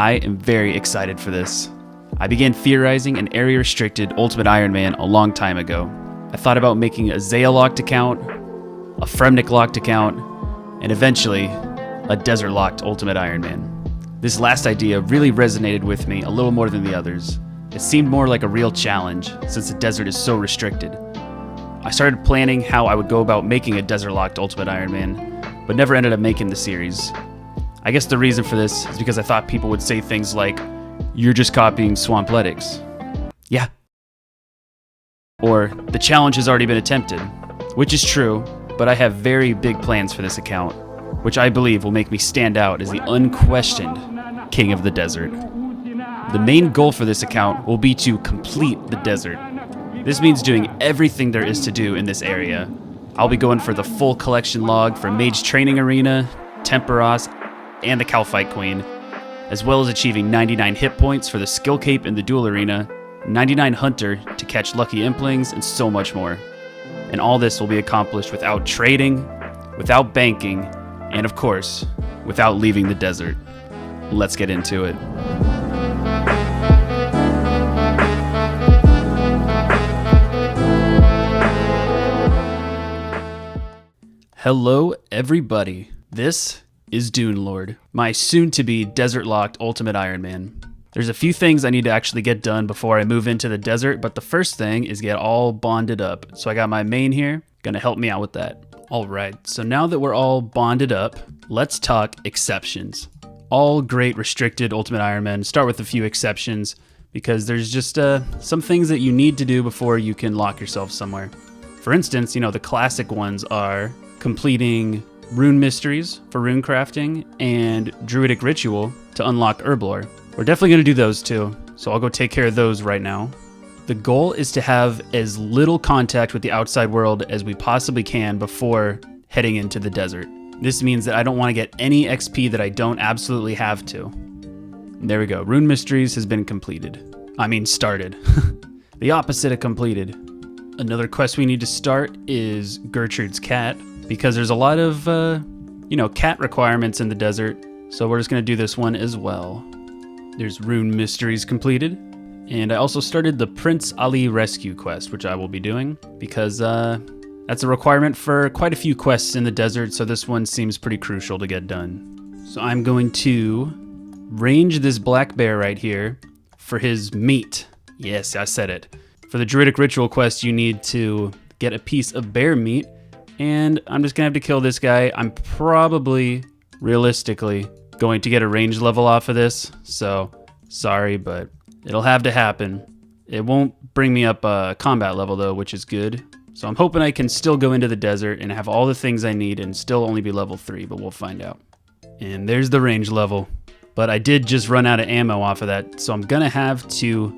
I am very excited for this. I began theorizing an area-restricted Ultimate Iron Man a long time ago. I thought about making a Zaya-locked account, a Fremnik-locked account, and eventually a desert-locked Ultimate Iron Man. This last idea really resonated with me a little more than the others. It seemed more like a real challenge since the desert is so restricted. I started planning how I would go about making a desert-locked Ultimate Iron Man, but never ended up making the series. I guess the reason for this is because I thought people would say things like, "You're just copying Swampletics." Yeah. Or, "The challenge has already been attempted," which is true, but I have very big plans for this account, which I believe will make me stand out as the unquestioned king of the desert. The main goal for this account will be to complete the desert. This means doing everything there is to do in this area. I'll be going for the full collection log for Mage Training Arena, Temperos, and the Calphite Queen, as well as achieving 99 hit points for the Skill Cape in the Duel Arena, 99 Hunter to catch Lucky Implings, and so much more. And all this will be accomplished without trading, without banking, and of course, without leaving the desert. Let's get into it. Hello, everybody. This is Dune Lord, my soon-to-be desert-locked Ultimate Iron Man. There's a few things I need to actually get done before I move into the desert, but the first thing is get all bonded up. So I got my main here, gonna help me out with that. All right, so now that we're all bonded up, let's talk exceptions. All great restricted Ultimate Iron Men start with a few exceptions because there's just some things that you need to do before you can lock yourself somewhere. For instance, the classic ones are completing Rune Mysteries for rune crafting and Druidic Ritual to unlock Herblore. We're definitely going to do those too, so I'll go take care of those right now. The goal is to have as little contact with the outside world as we possibly can before heading into the desert. This means that I don't want to get any XP that I don't absolutely have to. There we go. Rune Mysteries has been completed. Started. The opposite of completed. Another quest we need to start is Gertrude's Cat, because there's a lot of, cat requirements in the desert, so we're just going to do this one as well. There's Rune Mysteries completed, and I also started the Prince Ali Rescue quest, which I will be doing, because that's a requirement for quite a few quests in the desert, so this one seems pretty crucial to get done. So I'm going to range this black bear right here for his meat. Yes, I said it. For the Druidic Ritual quest, you need to get a piece of bear meat, and I'm just gonna have to kill this guy. I'm probably, realistically, going to get a range level off of this, so sorry, but it'll have to happen. It won't bring me up a combat level though, which is good. So I'm hoping I can still go into the desert and have all the things I need and still only be level 3, but we'll find out. And there's the range level. But I did just run out of ammo off of that, so I'm gonna have to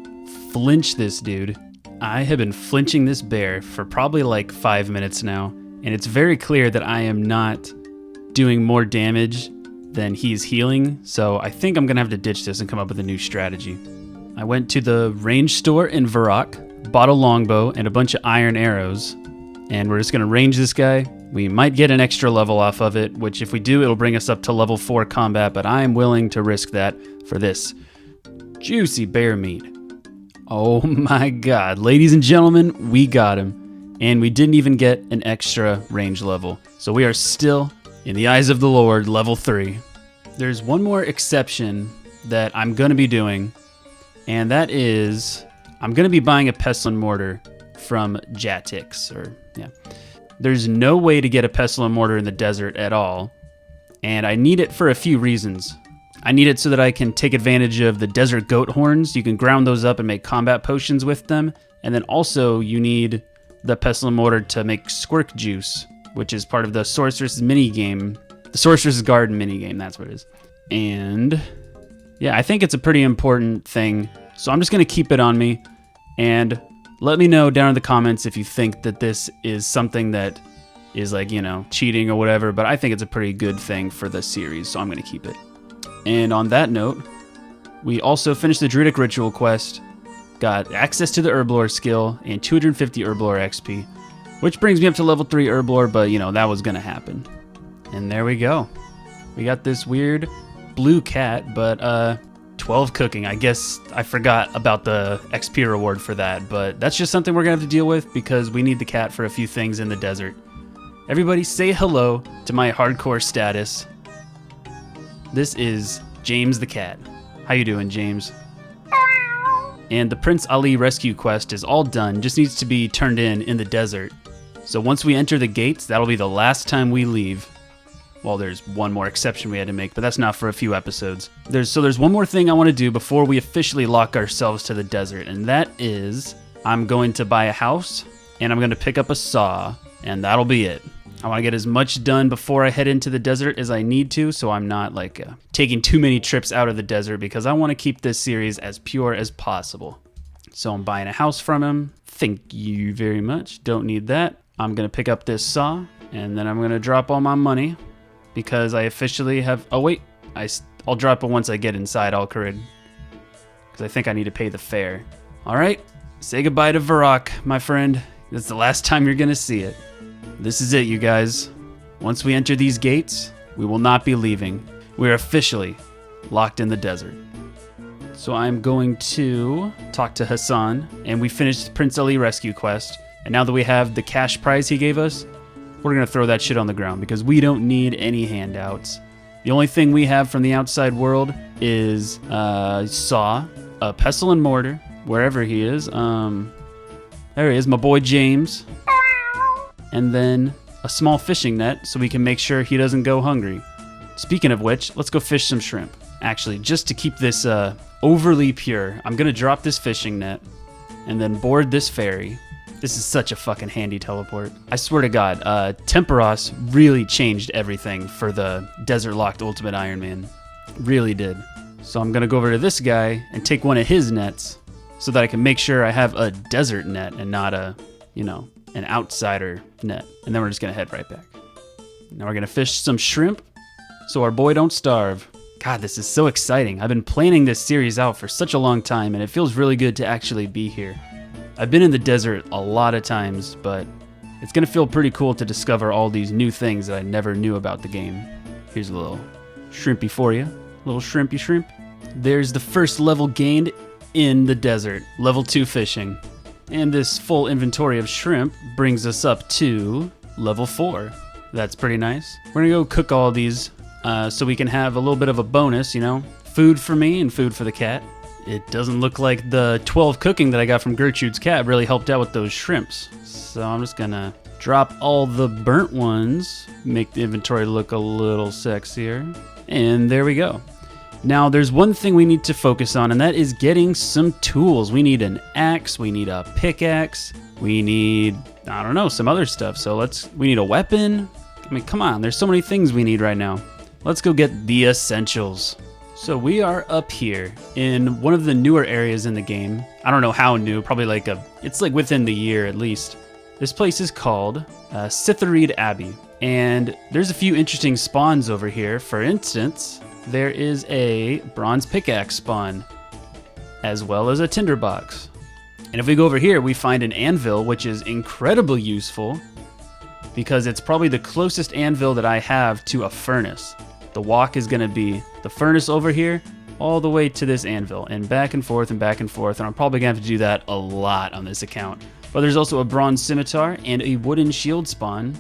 flinch this dude. I have been flinching this bear for probably like 5 minutes now, and it's very clear that I am not doing more damage than he's healing, so I think I'm gonna have to ditch this and come up with a new strategy. I went to the range store in Varrock, bought a longbow and a bunch of iron arrows, and we're just gonna range this guy. We might get an extra level off of it, which if we do, it'll bring us up to level 4 combat, but I am willing to risk that for this juicy bear meat. Oh my god, ladies and gentlemen, we got him. And we didn't even get an extra range level. So we are still, in the eyes of the Lord, level 3. There's one more exception that I'm going to be doing, and that is I'm going to be buying a pestle and mortar from Jatix. There's no way to get a pestle and mortar in the desert at all, and I need it for a few reasons. I need it so that I can take advantage of the desert goat horns. You can ground those up and make combat potions with them. And then also you need the pestle and mortar to make squirk juice, which is part of the sorceress minigame. The sorceress garden minigame, that's what it is. And yeah, I think it's a pretty important thing. So I'm just gonna keep it on me. And let me know down in the comments if you think that this is something that is like, cheating or whatever. But I think it's a pretty good thing for the series, so I'm gonna keep it. And on that note, we also finished the Druidic Ritual quest, got access to the Herblore skill, and 250 Herblore XP, which brings me up to level 3 Herblore, but that was gonna happen. And there we go. We got this weird blue cat, but 12 cooking. I guess I forgot about the XP reward for that, but that's just something we're gonna have to deal with because we need the cat for a few things in the desert. Everybody say hello to my hardcore status. This is James the cat. How you doing, James? And the Prince Ali rescue quest is all done, just needs to be turned in the desert. So once we enter the gates, that'll be the last time we leave. Well, there's one more exception we had to make, but that's not for a few episodes. There's one more thing I want to do before we officially lock ourselves to the desert, and that is I'm going to buy a house, and I'm going to pick up a saw, and that'll be it. I want to get as much done before I head into the desert as I need to, so I'm not like taking too many trips out of the desert because I want to keep this series as pure as possible. So I'm buying a house from him. Thank you very much. Don't need that. I'm going to pick up this saw, and then I'm going to drop all my money because I officially have... Oh, wait. I'll drop it once I get inside Al-Kharid because I think I need to pay the fare. All right. Say goodbye to Varrock, my friend. That's the last time you're going to see it. This is it, you guys. Once we enter these gates, we will not be leaving. We're officially locked in the desert. So I'm going to talk to Hassan, and we finished Prince Ali rescue quest. And now that we have the cash prize he gave us, we're going to throw that shit on the ground because we don't need any handouts. The only thing we have from the outside world is saw, a pestle and mortar, wherever he is. There he is, my boy James. And then a small fishing net so we can make sure he doesn't go hungry. Speaking of which, let's go fish some shrimp. Actually, just to keep this overly pure, I'm going to drop this fishing net and then board this ferry. This is such a fucking handy teleport. I swear to God, Temperos really changed everything for the Desert Locked Ultimate Iron Man. Really did. So I'm going to go over to this guy and take one of his nets so that I can make sure I have a desert net and not a, an outsider net. And then we're just gonna head right back. Now we're gonna fish some shrimp so our boy don't starve. God, this is so exciting. I've been planning this series out for such a long time and it feels really good to actually be here. I've been in the desert a lot of times, but it's gonna feel pretty cool to discover all these new things that I never knew about the game. Here's a little shrimpy for you. Little shrimpy shrimp. There's the first level gained in the desert. Level 2 fishing. And this full inventory of shrimp brings us up to level 4. That's pretty nice. We're gonna go cook all these so we can have a little bit of a bonus, food for me and food for the cat. It doesn't look like the 12 cooking that I got from Gertrude's cat really helped out with those shrimps. So I'm just gonna drop all the burnt ones, make the inventory look a little sexier. And there we go. Now, there's one thing we need to focus on, and that is getting some tools. We need an axe, we need a pickaxe, we need, some other stuff. So we need a weapon. I mean, come on, there's so many things we need right now. Let's go get the essentials. So we are up here in one of the newer areas in the game. I don't know how new, probably it's like within the year at least. This place is called Sitharid Abbey, and there's a few interesting spawns over here. For instance, there is a bronze pickaxe spawn, as well as a tinderbox. And if we go over here, we find an anvil, which is incredibly useful because it's probably the closest anvil that I have to a furnace. The walk is gonna be the furnace over here, all the way to this anvil, and back and forth, and I'm probably gonna have to do that a lot on this account. But there's also a bronze scimitar and a wooden shield spawn.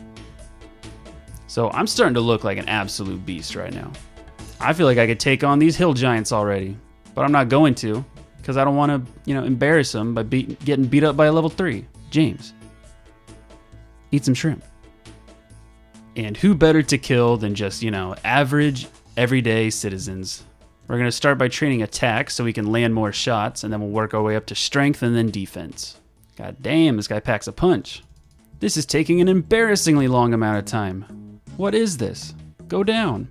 So I'm starting to look like an absolute beast right now. I feel like I could take on these hill giants already, but I'm not going to because I don't want to, embarrass them by getting beat up by a level 3. James, eat some shrimp. And who better to kill than just, average, everyday citizens? We're going to start by training attack so we can land more shots, and then we'll work our way up to strength and then defense. God damn, this guy packs a punch. This is taking an embarrassingly long amount of time. What is this? Go down.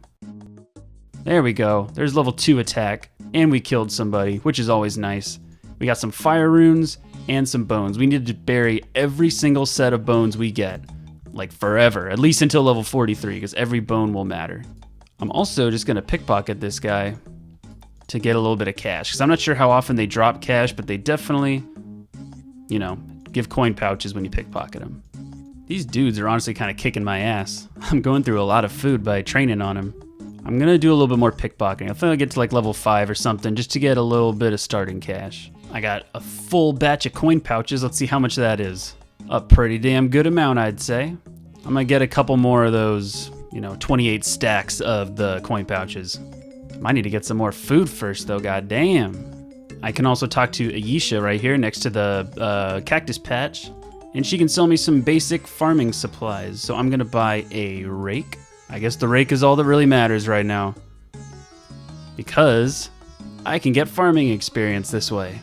There we go. There's level 2 attack, and we killed somebody, which is always nice. We got some fire runes and some bones. We need to bury every single set of bones we get, like forever, at least until level 43, because every bone will matter. I'm also just gonna pickpocket this guy to get a little bit of cash, because I'm not sure how often they drop cash, but they definitely, give coin pouches when you pickpocket them. These dudes are honestly kind of kicking my ass. I'm going through a lot of food by training on them. I'm gonna do a little bit more pickpocketing. I think I'll get to like level 5 or something just to get a little bit of starting cash. I got a full batch of coin pouches. Let's see how much that is. A pretty damn good amount, I'd say. I'm gonna get a couple more of those, 28 stacks of the coin pouches. Might need to get some more food first though, goddamn. I can also talk to Ayesha right here next to the cactus patch, and she can sell me some basic farming supplies. So I'm gonna buy a rake. I guess the rake is all that really matters right now, because I can get farming experience this way.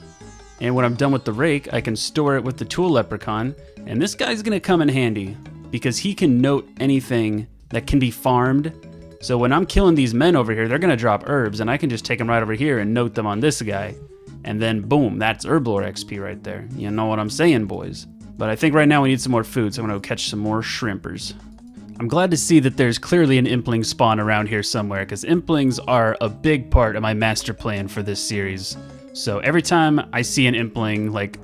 And when I'm done with the rake, I can store it with the tool leprechaun, and this guy's gonna come in handy because he can note anything that can be farmed. So when I'm killing these men over here, they're gonna drop herbs, and I can just take them right over here and note them on this guy. And then boom, that's herblore XP right there. You know what I'm saying, boys? But I think right now we need some more food, so I'm gonna go catch some more shrimpers. I'm glad to see that there's clearly an impling spawn around here somewhere, because implings are a big part of my master plan for this series. So every time I see an impling, like,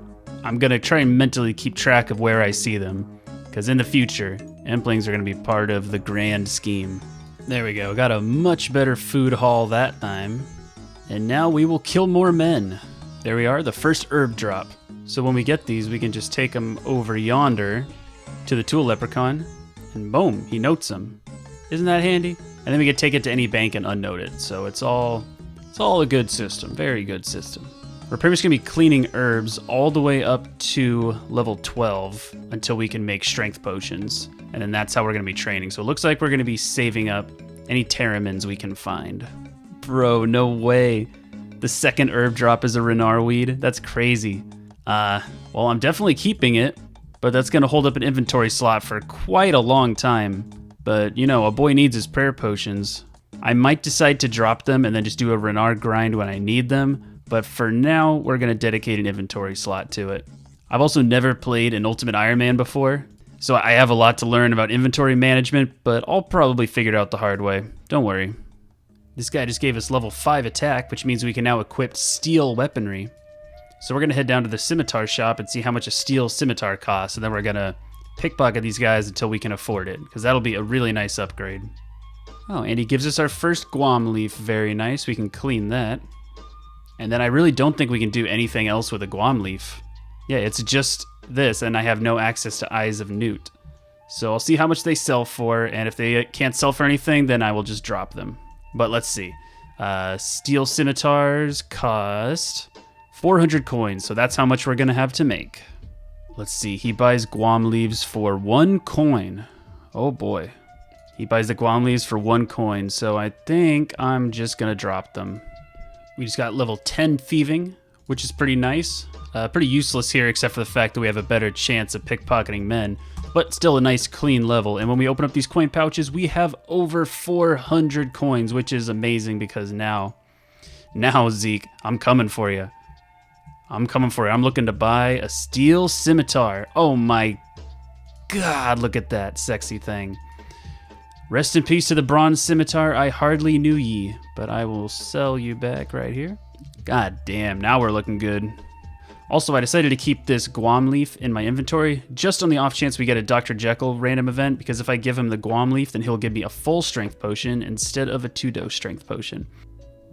I'm gonna try and mentally keep track of where I see them, because in the future, implings are gonna be part of the grand scheme. There we go, got a much better food haul that time. And now we will kill more men. There we are, the first herb drop. So when we get these, we can just take them over yonder to the tool leprechaun, and boom, he notes them. Isn't that handy? And then we can take it to any bank and unnote it. So it's all a good system, very good system. We're pretty much gonna be cleaning herbs all the way up to level 12 until we can make strength potions. And then that's how we're gonna be training. So it looks like we're gonna be saving up any terramins we can find. Bro, no way. The second herb drop is a Renar weed. That's crazy. Well, I'm definitely keeping it, but that's gonna hold up an inventory slot for quite a long time. But, a boy needs his prayer potions. I might decide to drop them and then just do a Renar grind when I need them, but for now, we're gonna dedicate an inventory slot to it. I've also never played an Ultimate Iron Man before, so I have a lot to learn about inventory management, but I'll probably figure it out the hard way. Don't worry. This guy just gave us level 5 attack, which means we can now equip steel weaponry. So we're gonna head down to the scimitar shop and see how much a steel scimitar costs, and then we're gonna pickpocket these guys until we can afford it, because that'll be a really nice upgrade. Oh, and he gives us our first guam leaf. Very nice. We can clean that. And then I really don't think we can do anything else with a guam leaf. Yeah, it's just this, and I have no access to Eyes of Newt. So I'll see how much they sell for, and if they can't sell for anything, then I will just drop them. But let's see. Steel scimitars cost 400 coins, so that's how much we're gonna have to make. Let's see, he buys guam leaves for 1 coin. Oh boy. He buys the guam leaves for 1 coin, so I think I'm just gonna drop them. We just got level 10 thieving, which is pretty nice. Pretty useless here, except for the fact that we have a better chance of pickpocketing men, but still a nice clean level. And when we open up these coin pouches, we have over 400 coins, which is amazing, because now Zeke, I'm coming for you. I'm looking to buy a steel scimitar. Oh my God, look at that sexy thing. Rest in peace to the bronze scimitar. I hardly knew ye, but I will sell you back right here. God damn, now we're looking good. Also, I decided to keep this guam leaf in my inventory just on the off chance we get a Dr. Jekyll random event, because if I give him the guam leaf, then he'll give me a full strength potion instead of a 2-dose strength potion.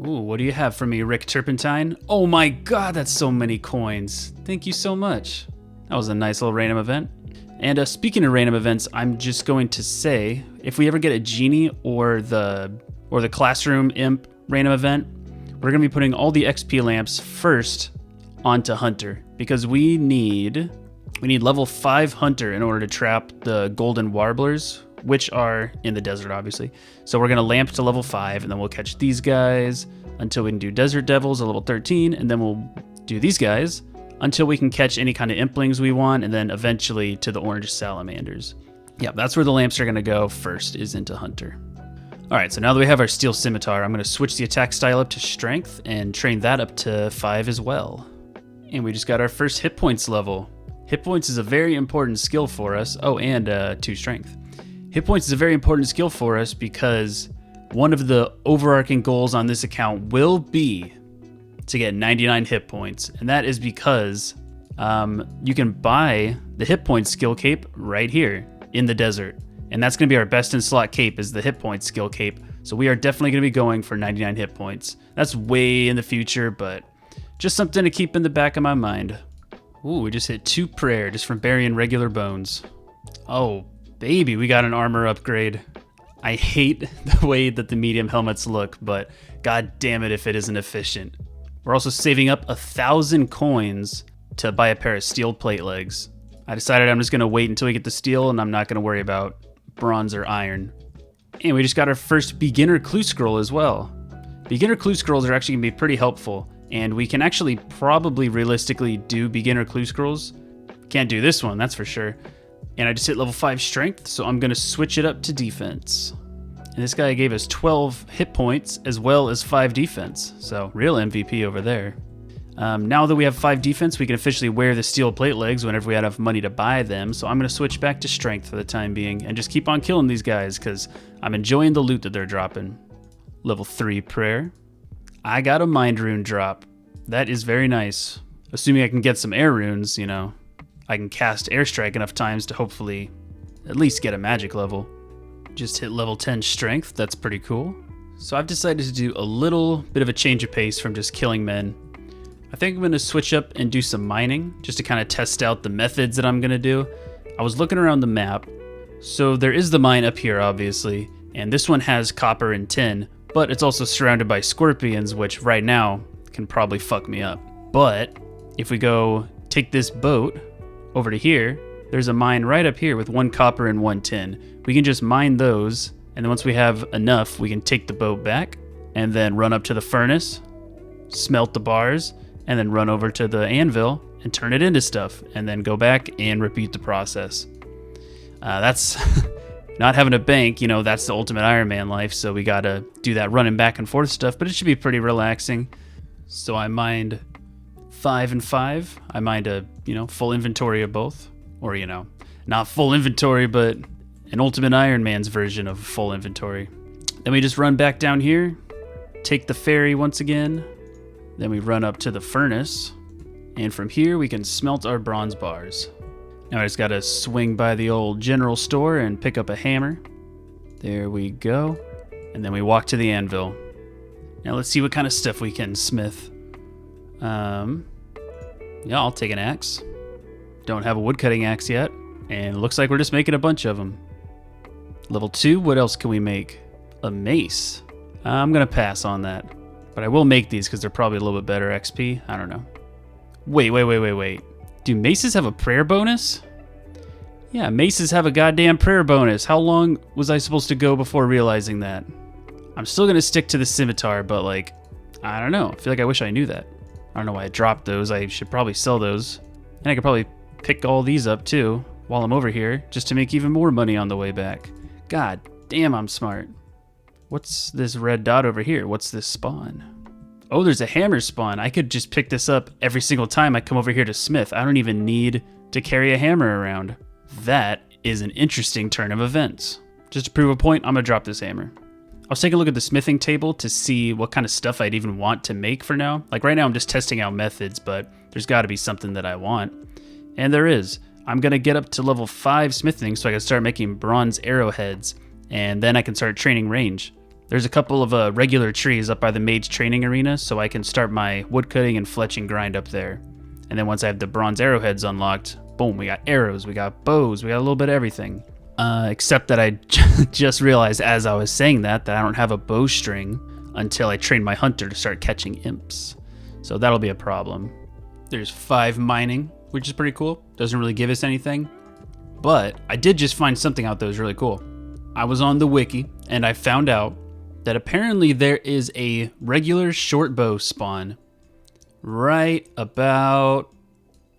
Ooh, what do you have for me, Rick Turpentine? Oh my God, that's so many coins. Thank you so much. That was a nice little random event. And speaking of random events, I'm just going to say, if we ever get a genie or the classroom imp random event, we're gonna be putting all the XP lamps first onto Hunter, because we need level 5 Hunter in order to trap the golden warblers, which are in the desert, obviously. So we're gonna lamp to level 5, and then we'll catch these guys until we can do desert devils at level 13, and then we'll do these guys until we can catch any kind of implings we want, and then eventually to the orange salamanders. Yeah, that's where the lamps are gonna go first, is into Hunter. All right, so now that we have our steel scimitar, I'm gonna switch the attack style up to strength and train that up to 5 as well. And we just got our first hit points level. Hit points is a very important skill for us. Oh, and 2 strength. Hit points is a very important skill for us because one of the overarching goals on this account will be to get 99 hit points. And that is because you can buy the hit point skill cape right here in the desert. And that's going to be our best in slot cape, is the hit point skill cape. So we are definitely going to be going for 99 hit points. That's way in the future, but just something to keep in the back of my mind. Ooh, we just hit 2 prayer just from burying regular bones. Oh, baby, we got an armor upgrade. I hate the way that the medium helmets look, but god damn it if it isn't efficient. We're also saving up 1,000 coins to buy a pair of steel plate legs. I decided I'm just going to wait until we get the steel, and I'm not going to worry about bronze or iron. And we just got our first beginner clue scroll as well. Beginner clue scrolls are actually going to be pretty helpful, and we can actually probably realistically do beginner clue scrolls. Can't do this one, that's for sure. And I just hit level 5 strength, so I'm going to switch it up to defense. And this guy gave us 12 hit points as well as 5 defense, so real MVP over there. Now that we have 5 defense, we can officially wear the steel plate legs whenever we have enough money to buy them, so I'm going to switch back to strength for the time being and just keep on killing these guys because I'm enjoying the loot that they're dropping. Level 3 prayer. I got a mind rune drop. That is very nice. Assuming I can get some air runes, you know, I can cast airstrike enough times to hopefully at least get a magic level. Just hit level 10 strength, that's pretty cool. So I've decided to do a little bit of a change of pace from just killing men. I think I'm going to switch up and do some mining just to kind of test out the methods that I'm going to do. I was looking around the map, so there is the mine up here obviously, and this one has copper and tin, but it's also surrounded by scorpions, which right now can probably fuck me up. But if we go take this boat over to here, there's a mine right up here with 1 copper and 1 tin. We can just mine those, and then once we have enough, we can take the boat back and then run up to the furnace, smelt the bars, and then run over to the anvil and turn it into stuff, and then go back and repeat the process. That's not having a bank, you know, that's the ultimate Iron Man life, so we gotta do that running back and forth stuff, but it should be pretty relaxing. So I mined 5 and 5. I mined a, you know, full inventory of both. Or, you know, not full inventory, but an Ultimate Iron Man's version of full inventory. Then we just run back down here, take the ferry once again, then we run up to the furnace, and from here we can smelt our bronze bars. Now I just gotta swing by the old general store and pick up a hammer. There we go. And then we walk to the anvil. Now let's see what kind of stuff we can smith. Yeah, I'll take an axe. Don't have a woodcutting axe yet, and it looks like we're just making a bunch of them. Level 2, what else can we make? A mace. I'm gonna pass on that, but I will make these because they're probably a little bit better XP. I don't know. Wait. Do maces have a prayer bonus? Yeah, maces have a goddamn prayer bonus. How long was I supposed to go before realizing that? I'm still gonna stick to the scimitar, but like, I don't know. I feel like I wish I knew that. I don't know why I dropped those. I should probably sell those. And I could probably pick all these up too while I'm over here just to make even more money on the way back. God damn, I'm smart. What's this red dot over here? What's this spawn? Oh, there's a hammer spawn. I could just pick this up every single time I come over here to smith. I don't even need to carry a hammer around. That is an interesting turn of events. Just to prove a point, I'm gonna drop this hammer. I was taking a look at the smithing table to see what kind of stuff I'd even want to make for now. Like right now I'm just testing out methods, but there's gotta be something that I want. And there is. I'm gonna get up to level 5 smithing so I can start making bronze arrowheads, and then I can start training range. There's a couple of regular trees up by the mage training arena, so I can start my woodcutting and fletching grind up there. And then once I have the bronze arrowheads unlocked, boom, we got arrows, we got bows, we got a little bit of everything. Except that I just realized as I was saying that I don't have a bowstring until I train my hunter to start catching imps. So that'll be a problem. There's 5 mining, which is pretty cool. Doesn't really give us anything. But I did just find something out that was really cool. I was on the wiki and I found out that apparently there is a regular short bow spawn right about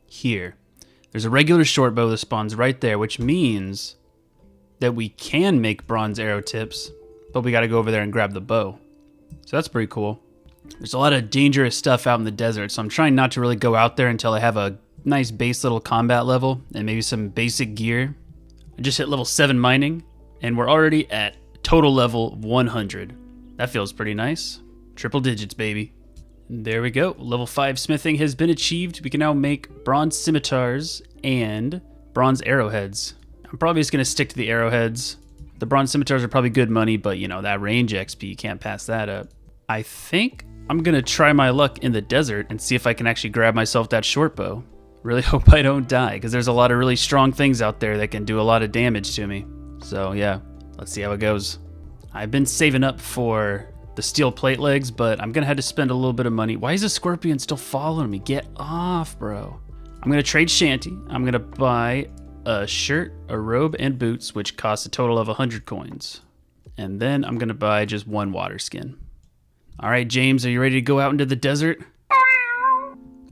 here. There's a regular short bow that spawns right there, which means that we can make bronze arrow tips, but we gotta go over there and grab the bow. So that's pretty cool. There's a lot of dangerous stuff out in the desert, so I'm trying not to really go out there until I have a nice base little combat level and maybe some basic gear. I just hit level 7 mining, and we're already at total level 100. That feels pretty nice. Triple digits, baby. And there we go. Level 5 smithing has been achieved. We can now make bronze scimitars and bronze arrowheads. I'm probably just going to stick to the arrowheads The bronze scimitars are probably good money, but you know, that range XP, you can't pass that up. I think I'm gonna try my luck in the desert and see if I can actually grab myself that short bow. Really hope I don't die, because there's a lot of really strong things out there that can do a lot of damage to me. So yeah, let's see how it goes. I've been saving up for the steel plate legs, but I'm gonna have to spend a little bit of money. Why is a scorpion still following me? Get off, bro. I'm gonna trade Shanty. I'm gonna buy a shirt, a robe, and boots, which cost a total of 100 coins. And then I'm gonna buy just one water skin. All right, James, are you ready to go out into the desert?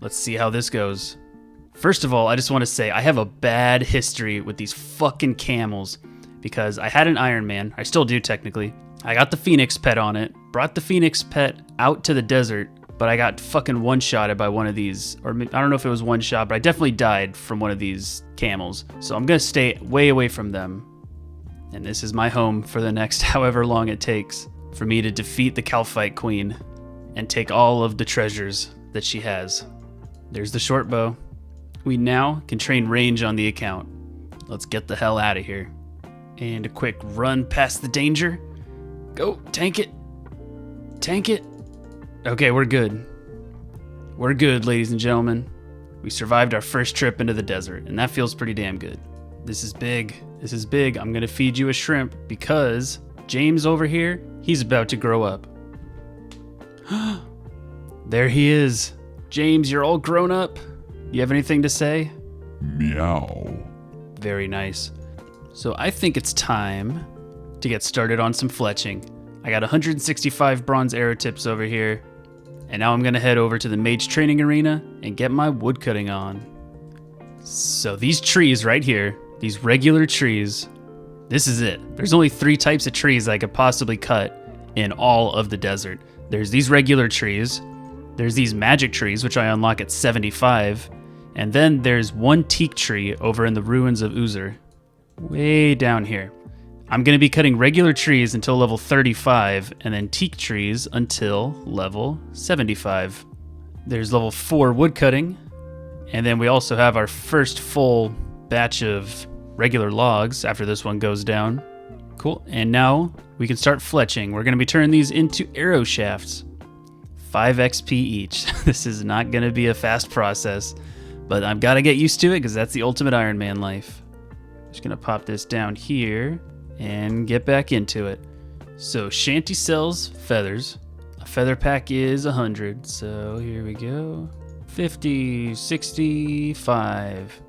Let's see how this goes. First of all, I just want to say I have a bad history with these fucking camels because I had an Iron Man. I still do technically. I got the Phoenix pet on it, brought the Phoenix pet out to the desert, but I got fucking one-shotted by one of these, or I don't know if it was one shot, but I definitely died from one of these camels. So I'm gonna stay way away from them. And this is my home for the next however long it takes for me to defeat the Calphite Queen and take all of the treasures that she has. There's the short bow. We now can train range on the account. Let's get the hell out of here. And a quick run past the danger. Go, tank it. Tank it. Okay, we're good. We're good, ladies and gentlemen. We survived our first trip into the desert, and that feels pretty damn good. This is big. This is big. I'm gonna feed you a shrimp because James over here, he's about to grow up. There he is. James, you're all grown up. You have anything to say? Meow. Very nice. So I think it's time to get started on some fletching. I got 165 bronze arrow tips over here, and now I'm gonna head over to the mage training arena and get my woodcutting on. So these trees right here, these regular trees, this is it. There's only 3 types of trees I could possibly cut in all of the desert. There's these regular trees, there's these magic trees, which I unlock at 75, and then there's one teak tree over in the ruins of Uzur, way down here. I'm going to be cutting regular trees until level 35, and then teak trees until level 75. There's level 4 woodcutting, and then we also have our first full batch of regular logs after this one goes down. Cool, and now we can start fletching. We're going to be turning these into arrow shafts. 5 XP each. This is not going to be a fast process, but I've got to get used to it because that's the ultimate Iron Man life. Just going to pop this down here and get back into it. So Shanty sells feathers. A feather pack is 100, so here we go. 50, 65.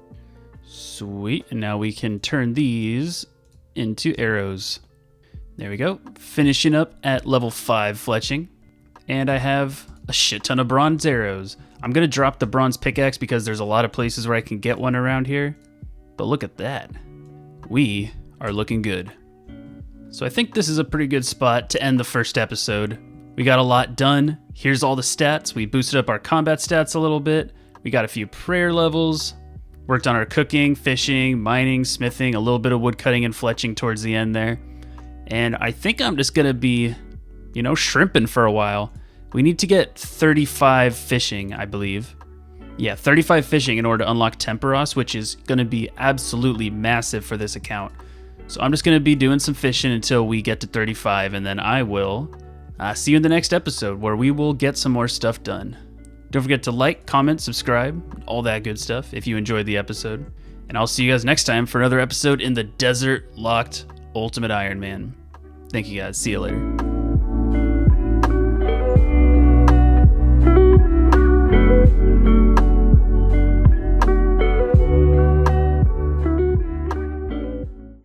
Sweet, and now we can turn these into arrows. There we go. Finishing up at level 5 fletching. And I have a shit ton of bronze arrows. I'm gonna drop the bronze pickaxe because there's a lot of places where I can get one around here. But look at that. We are looking good. So I think this is a pretty good spot to end the first episode. We got a lot done. Here's all the stats. We boosted up our combat stats a little bit. We got a few prayer levels. Worked on our cooking, fishing, mining, smithing, a little bit of wood cutting and fletching towards the end there. And I think I'm just gonna be, shrimping for a while. We need to get 35 fishing, I believe. Yeah, 35 fishing in order to unlock Temperos, which is going to be absolutely massive for this account. So I'm just going to be doing some fishing until we get to 35, and then I will see you in the next episode where we will get some more stuff done. Don't forget to like, comment, subscribe, all that good stuff if you enjoyed the episode. And I'll see you guys next time for another episode in the Desert Locked Ultimate Iron Man. Thank you guys. See you later.